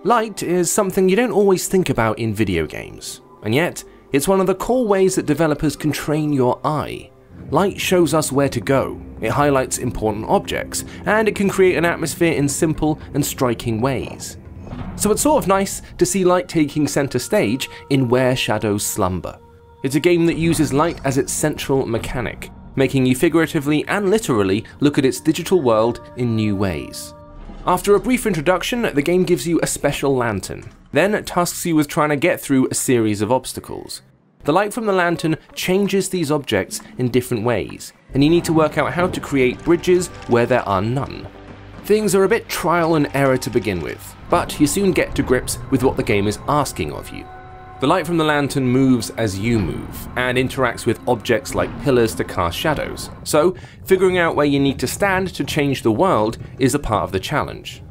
Light is something you don't always think about in video games, and yet it's one of the core ways that developers can train your eye. Light shows us where to go, it highlights important objects, and it can create an atmosphere in simple and striking ways. So it's sort of nice to see light taking center stage in Where Shadows Slumber. It's a game that uses light as its central mechanic, making you figuratively and literally look at its digital world in new ways. After a brief introduction, the game gives you a special lantern, then tasks you with trying to get through a series of obstacles. The light from the lantern changes these objects in different ways, and you need to work out how to create bridges where there are none. Things are a bit trial and error to begin with, but you soon get to grips with what the game is asking of you. The light from the lantern moves as you move, and interacts with objects like pillars to cast shadows, so figuring out where you need to stand to change the world is a part of the challenge.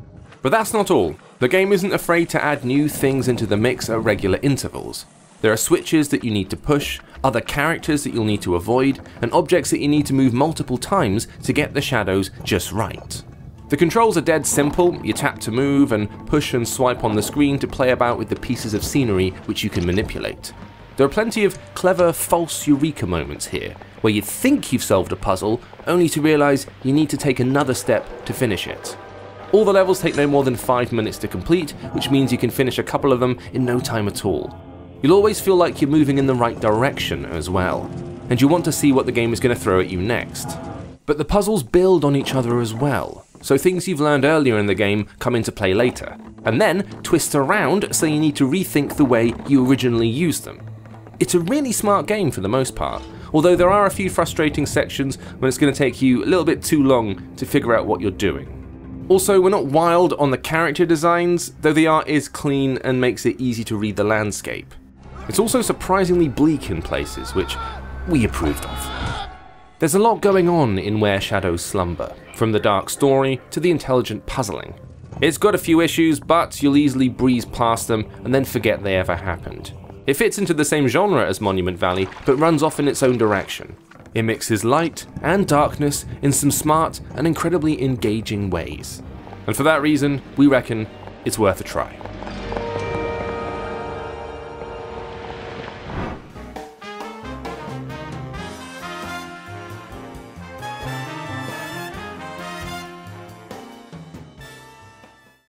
But that's not all. The game isn't afraid to add new things into the mix at regular intervals. There are switches that you need to push, other characters that you'll need to avoid, and objects that you need to move multiple times to get the shadows just right. The controls are dead simple. You tap to move and push and swipe on the screen to play about with the pieces of scenery which you can manipulate. There are plenty of clever false eureka moments here, where you think you've solved a puzzle, only to realise you need to take another step to finish it. All the levels take no more than 5 minutes to complete, which means you can finish a couple of them in no time at all. You'll always feel like you're moving in the right direction as well, and you want to see what the game is going to throw at you next. But the puzzles build on each other as well, so things you've learned earlier in the game come into play later, and then twist around so you need to rethink the way you originally used them. It's a really smart game for the most part, although there are a few frustrating sections when it's going to take you a little bit too long to figure out what you're doing. Also, we're not wild on the character designs, though the art is clean and makes it easy to read the landscape. It's also surprisingly bleak in places, which we approved of. There's a lot going on in Where Shadows Slumber, from the dark story to the intelligent puzzling. It's got a few issues, but you'll easily breeze past them and then forget they ever happened. It fits into the same genre as Monument Valley, but runs off in its own direction. It mixes light and darkness in some smart and incredibly engaging ways. And for that reason, we reckon it's worth a try.